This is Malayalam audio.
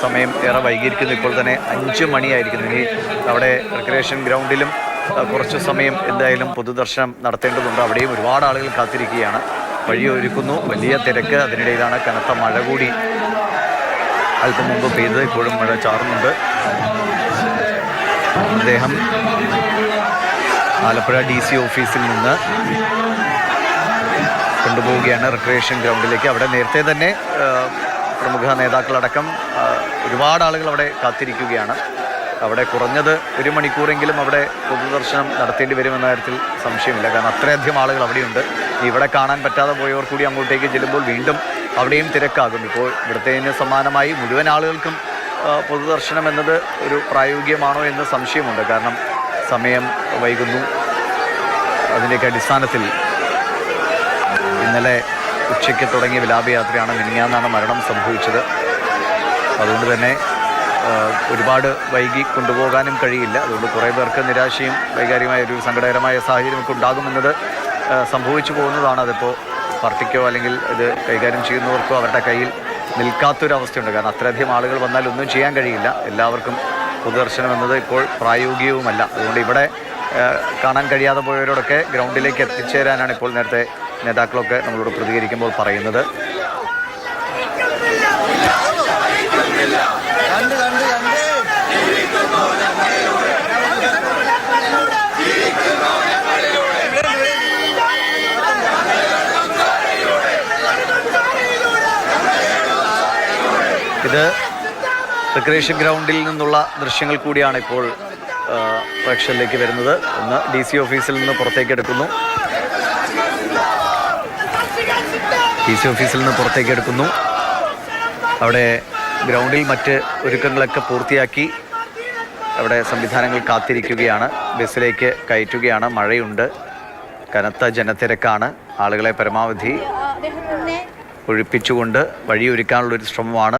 സമയം ഏറെ വൈകിയിരിക്കുന്നു. ഇപ്പോൾ തന്നെ 5 മണിയായിരിക്കുന്നു. ഇനി അവിടെ റിക്രിയേഷൻ ഗ്രൗണ്ടിലും കുറച്ച് സമയം എന്തായാലും പൊതുദർശനം നടത്തേണ്ടതുണ്ട്. അവിടെയും ഒരുപാട് ആളുകൾ കാത്തിരിക്കുകയാണ്. വഴിയൊരുക്കുന്നു, വലിയ തിരക്ക്. അതിനിടയിലാണ് കനത്ത മഴ കൂടി അല്പം മുമ്പ് പെയ്തത്. ഇപ്പോഴും മഴ ചാറുന്നുണ്ട്. അദ്ദേഹം ആലപ്പുഴ DC ഓഫീസിൽ നിന്ന് കൊണ്ടുപോവുകയാണ് റിക്രിയേഷൻ ഗ്രൗണ്ടിലേക്ക്. അവിടെ നേരത്തെ തന്നെ പ്രമുഖ നേതാക്കളടക്കം ഒരുപാട് ആളുകൾ അവിടെ കാത്തിരിക്കുകയാണ്. അവിടെ കുറഞ്ഞത് 1 മണിക്കൂറെങ്കിലും അവിടെ പൊതുദർശനം നടത്തേണ്ടി വരുമെന്ന കാര്യത്തിൽ സംശയമില്ല. കാരണം അത്രയധികം ആളുകൾ അവിടെയുണ്ട്. ഇവിടെ കാണാൻ പറ്റാതെ പോയവർ കൂടി അങ്ങോട്ടേക്ക് ചെല്ലുമ്പോൾ വീണ്ടും അവിടെയും തിരക്കാകും. ഇപ്പോൾ ഇവിടുത്തേന് സമാനമായി മുഴുവൻ ആളുകൾക്കും പൊതുദർശനം എന്നത് ഒരു പ്രായോഗികമാണോ എന്ന് സംശയമുണ്ട്. കാരണം സമയം വൈകുന്നു. അതിൻ്റെയൊക്കെ അടിസ്ഥാനത്തിൽ ഇന്നലെ ഉച്ചയ്ക്ക് തുടങ്ങിയ വിലാപയാത്രയാണ്. മിനിഞ്ഞാന്നാണ് മരണം സംഭവിച്ചത്. അതുകൊണ്ട് തന്നെ ഒരുപാട് വൈകി കൊണ്ടുപോകാനും കഴിയില്ല. അതുകൊണ്ട് കുറേ പേർക്ക് നിരാശയും വൈകാരികമായ ഒരു സങ്കടകരമായ സാഹചര്യമൊക്കെ ഉണ്ടാകുമെന്നത് സംഭവിച്ചു പോകുന്നതാണ്. അതിപ്പോൾ പാർട്ടിക്കോ അല്ലെങ്കിൽ ഇത് കൈകാര്യം ചെയ്യുന്നവർക്കോ അവരുടെ കയ്യിൽ നിൽക്കാത്തൊരവസ്ഥയുണ്ട്. കാരണം അത്രയധികം ആളുകൾ വന്നാൽ ഒന്നും ചെയ്യാൻ കഴിയില്ല. എല്ലാവർക്കും പൊതുദർശനം എന്നത് ഇപ്പോൾ പ്രായോഗികവുമല്ല. അതുകൊണ്ട് ഇവിടെ കാണാൻ കഴിയാതെ പോയവരോടൊക്കെ ഗ്രൗണ്ടിലേക്ക് എത്തിച്ചേരാനാണ് ഇപ്പോൾ നേരത്തെ നേതാക്കളൊക്കെ നമ്മളോട് പ്രതികരിക്കുമ്പോൾ പറയുന്നത്. ഇത് റിക്രിയേഷൻ ഗ്രൗണ്ടിൽ നിന്നുള്ള ദൃശ്യങ്ങൾ കൂടിയാണ് ഇപ്പോൾ പ്രേക്ഷകരിലേക്ക് വരുന്നത്. ഒന്ന് DC ഓഫീസിൽ നിന്ന് പുറത്തേക്ക് എടുക്കുന്നു. DC ഓഫീസിൽ നിന്ന് പുറത്തേക്ക് എടുക്കുന്നു. അവിടെ ഗ്രൗണ്ടിൽ മറ്റ് ഒരുക്കങ്ങളൊക്കെ പൂർത്തിയാക്കി അവിടെ സംവിധാനങ്ങൾ കാത്തിരിക്കുകയാണ്. ബസ്സിലേക്ക് കയറ്റുകയാണ്. മഴയുണ്ട്, കനത്ത ജനത്തിരക്കാണ്. ആളുകളെ പരമാവധി ഒഴിപ്പിച്ചുകൊണ്ട് വഴിയൊരുക്കാനുള്ളൊരു ശ്രമമാണ്.